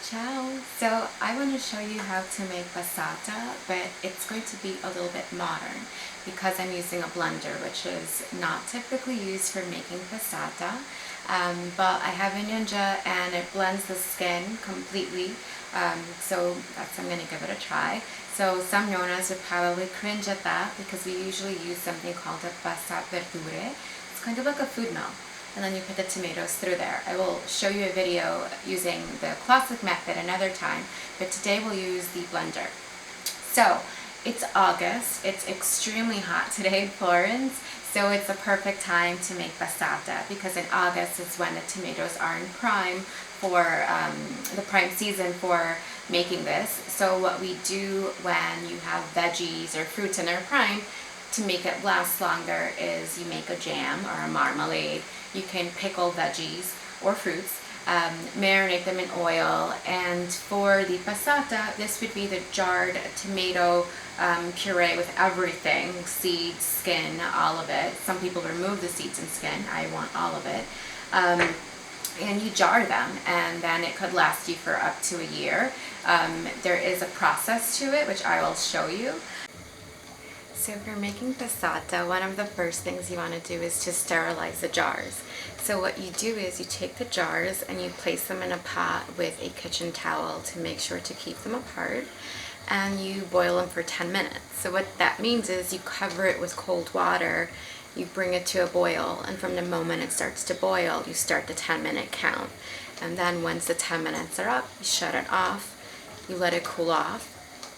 Ciao! So I want to show you how to make passata, but it's going to be a little bit modern because I'm using a blender, which is not typically used for making passata. But I have a Ninja and it blends the skin completely, so I'm going to give it a try. So some nonnas would probably cringe at that because we usually use something called a passaverdure. It's kind of like a food mill, and then you put the tomatoes through there. I will show you a video using the classic method another time, but today we'll use the blender. So it's August, it's extremely hot today in Florence, so it's a perfect time to make passata because in August is when the tomatoes are in prime for the prime season for making this. So what we do when you have veggies or fruits in their prime to make it last longer is you make a jam or a marmalade. You can pickle veggies or fruits, marinate them in oil, and for the passata, this would be the jarred tomato puree with everything, seeds, skin, all of it. Some people remove the seeds and skin. I want all of it. And you jar them, and then it could last you for up to a year. There is a process to it, which I will show you. So if you're making passata, one of the first things you want to do is to sterilize the jars. So what you do is you take the jars and you place them in a pot with a kitchen towel to make sure to keep them apart, and you boil them for 10 minutes. So what that means is you cover it with cold water, you bring it to a boil, and from the moment it starts to boil, you start the 10-minute count. And then once the 10 minutes are up, you shut it off, you let it cool off,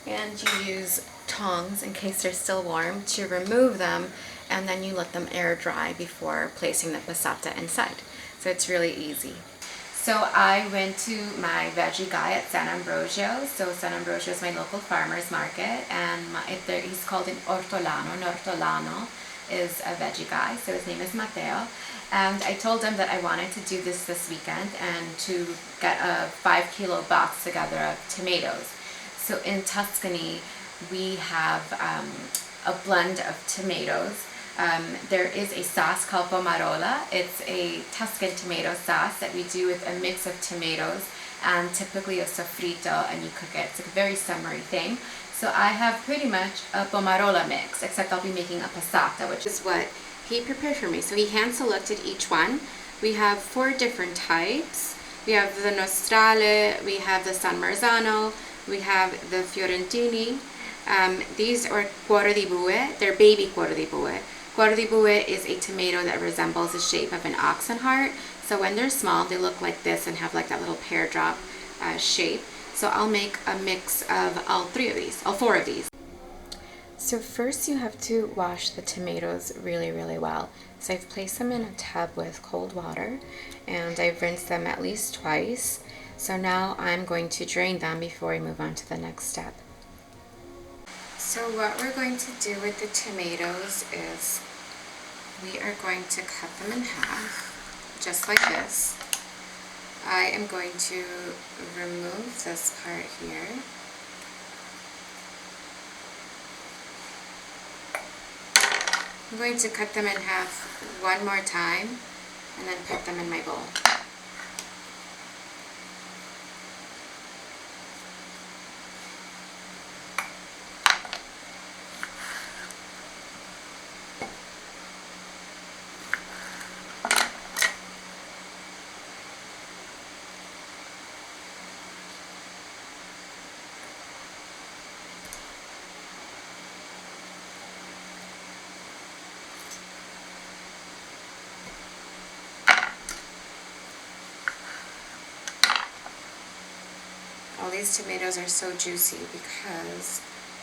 and you use tongs in case they're still warm to remove them, and then you let them air dry before placing the passata inside. So it's really easy. So I went to my veggie guy at San Ambrosio. So San Ambrosio is my local farmer's market, and he's called an ortolano. An ortolano is a veggie guy, so his name is Matteo. And I told him that I wanted to do this weekend and to get a 5-kilo box together of tomatoes. So in Tuscany, we have a blend of tomatoes. There is a sauce called pomarola. It's a Tuscan tomato sauce that we do with a mix of tomatoes and typically a sofrito, and you cook it. It's a very summery thing. So I have pretty much a pomarola mix, except I'll be making a passata, which is what he prepared for me. So he hand selected each one. We have 4 different types. We have the nostrale, we have the San Marzano, we have the Fiorentini. These are cuore di bue. They're baby cuore di bue. Cuore di bue is a tomato that resembles the shape of an oxen heart. So when they're small, they look like this and have like that little pear drop shape. So I'll make a mix of all 4 of these. So first you have to wash the tomatoes really, really well. So I've placed them in a tub with cold water, and I've rinsed them at least twice. So now I'm going to drain them before I move on to the next step. So what we're going to do with the tomatoes is we are going to cut them in half, just like this. I am going to remove this part here. I'm going to cut them in half one more time and then put them in my bowl. All these tomatoes are so juicy because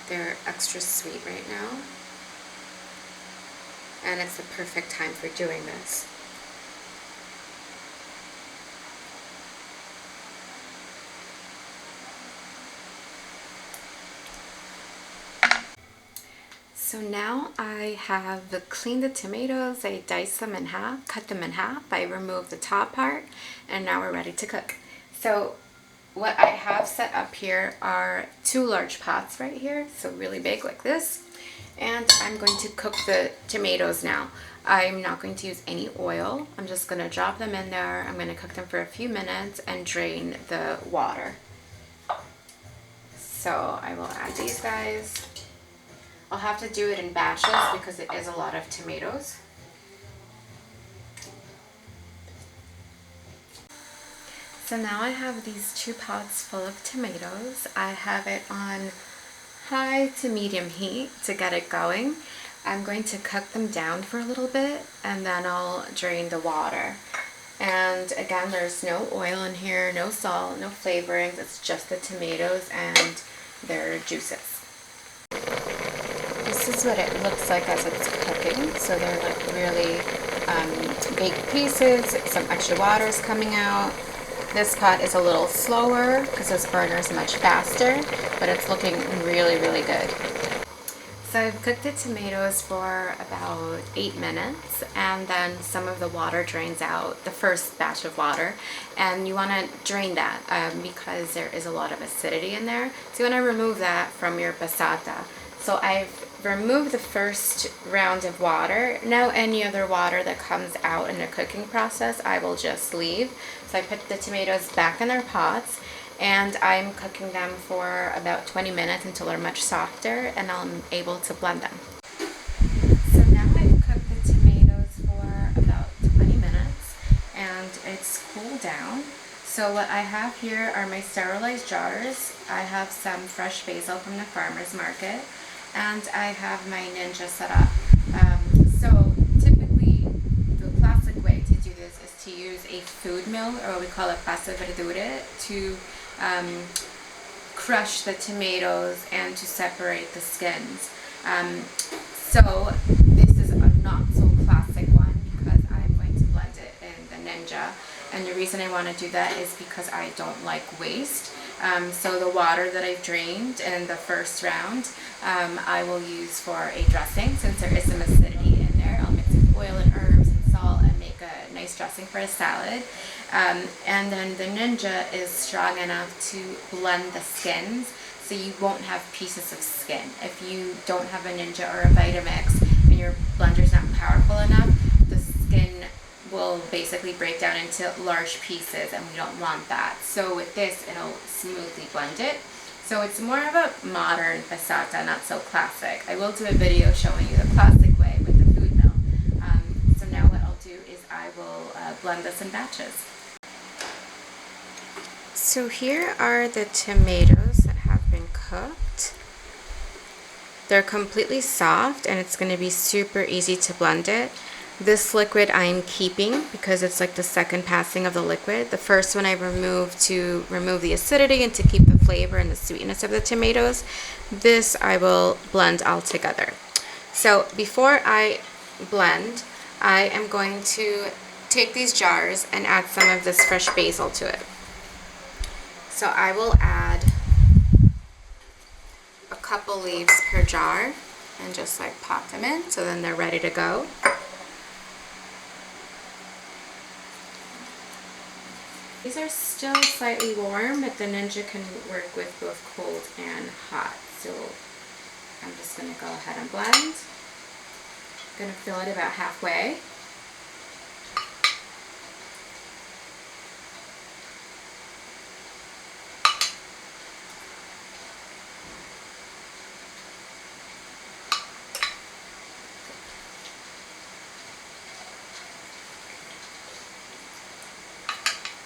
they're extra sweet right now, and it's the perfect time for doing this. So now I have cleaned the tomatoes, I diced them in half, cut them in half, I removed the top part, and now we're ready to cook. So what I have set up here are 2 large pots right here, so really big like this, and I'm going to cook the tomatoes now. I'm not going to use any oil. I'm just going to drop them in there. I'm going to cook them for a few minutes and drain the water. So I will add these guys. I'll have to do it in batches because it is a lot of tomatoes. So now I have these 2 pots full of tomatoes. I have it on high to medium heat to get it going. I'm going to cook them down for a little bit and then I'll drain the water. And again, there's no oil in here, no salt, no flavorings. It's just the tomatoes and their juices. This is what it looks like as it's cooking. So they're like really baked pieces. Some extra water is coming out. This pot is a little slower because this burner is much faster, but it's looking really, really good. So I've cooked the tomatoes for about 8 minutes, and then some of the water drains out, the first batch of water, and you want to drain that because there is a lot of acidity in there. So you want to remove that from your passata. So I've removed the first round of water. Now any other water that comes out in the cooking process, I will just leave. So I put the tomatoes back in their pots, and I'm cooking them for about 20 minutes until they're much softer and I'm able to blend them. So now I've cooked the tomatoes for about 20 minutes and it's cooled down. So what I have here are my sterilized jars. I have some fresh basil from the farmer's market, and I have my Ninja set up. So typically the classic way to do this is to use a food mill, or we call it passaverdure, to crush the tomatoes and to separate the skins. So this is a not so classic one because I'm going to blend it in the Ninja, and the reason I want to do that is because I don't like waste. So the water that I've drained in the first round, I will use for a dressing. Since there is some acidity in there, I'll mix with oil and herbs and salt and make a nice dressing for a salad. And then the Ninja is strong enough to blend the skins, so you won't have pieces of skin. If you don't have a Ninja or a Vitamix and your blender's not powerful enough, the skin will basically break down into large pieces, and we don't want that. So with this, it'll smoothly blend it. So it's more of a modern passata, not so classic. I will do a video showing you the classic way with the food mill. So now what I'll do is I will blend this in batches. So here are the tomatoes that have been cooked. They're completely soft and it's going to be super easy to blend it. This liquid I'm keeping because it's like the second passing of the liquid. The first one I removed to remove the acidity and to keep the flavor and the sweetness of the tomatoes. This I will blend all together. So before I blend, I am going to take these jars and add some of this fresh basil to it. So I will add a couple leaves per jar and just like pop them in so then they're ready to go. These are still slightly warm, but the Ninja can work with both cold and hot. So I'm just going to go ahead and blend. I'm going to fill it about halfway.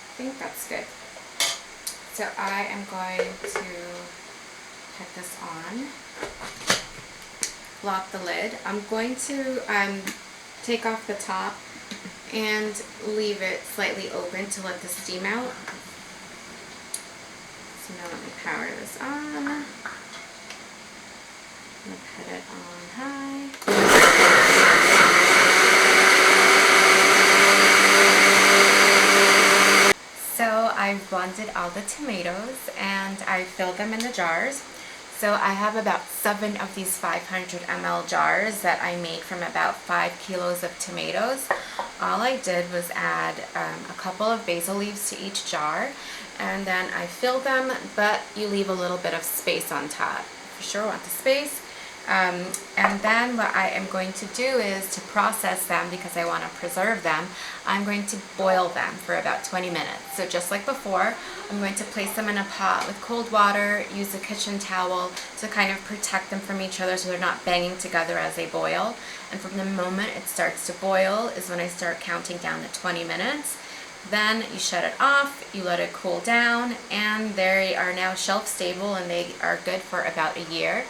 I think that's good. So I am going to put this on, lock the lid. I'm going to take off the top and leave it slightly open to let the steam out. So now let me power this on. I'm going to put it on high. So I've blended all the tomatoes and I filled them in the jars. So I have about 7 of these 500 ml jars that I made from about 5 kilos of tomatoes. All I did was add a couple of basil leaves to each jar, and then I filled them, but you leave a little bit of space on top. For sure want the space. And then what I am going to do is to process them, because I want to preserve them, I'm going to boil them for about 20 minutes. So just like before, I'm going to place them in a pot with cold water, use a kitchen towel to kind of protect them from each other so they're not banging together as they boil. And from the moment it starts to boil is when I start counting down to 20 minutes. Then you shut it off, you let it cool down, and they are now shelf stable and they are good for about a year.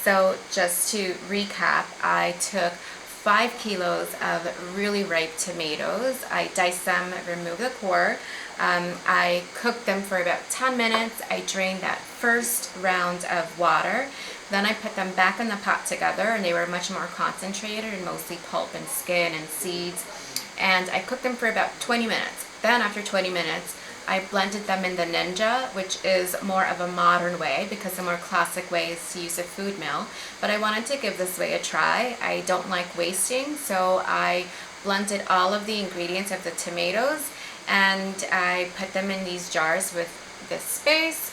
So just to recap, I took 5 kilos of really ripe tomatoes. I diced them, removed the core. I cooked them for about 10 minutes. I drained that first round of water. Then I put them back in the pot together, and they were much more concentrated and mostly pulp and skin and seeds. And I cooked them for about 20 minutes. Then after 20 minutes, I blended them in the Ninja, which is more of a modern way because the more classic way is to use a food mill. But I wanted to give this way a try. I don't like wasting, so I blended all of the ingredients of the tomatoes and I put them in these jars with this space,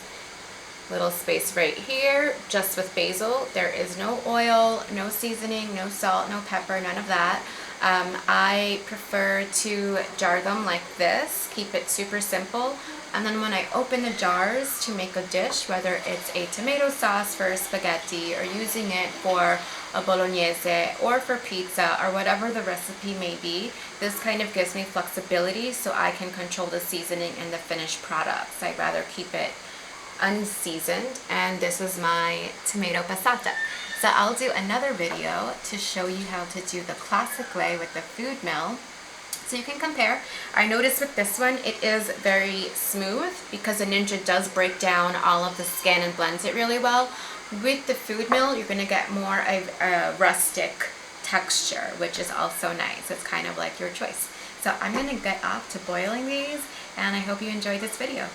little space right here, just with basil. There is no oil, no seasoning, no salt, no pepper, none of that. I prefer to jar them like this, keep it super simple, and then when I open the jars to make a dish, whether it's a tomato sauce for spaghetti or using it for a bolognese or for pizza or whatever the recipe may be, this kind of gives me flexibility so I can control the seasoning and the finished products. I'd rather keep it unseasoned, and this is my tomato passata. So I'll do another video to show you how to do the classic way with the food mill so you can compare. I noticed with this one it is very smooth because the Ninja does break down all of the skin and blends it really well. With the food mill you're going to get more of a rustic texture, which is also nice. It's kind of like your choice. So I'm going to get off to boiling these, and I hope you enjoyed this video.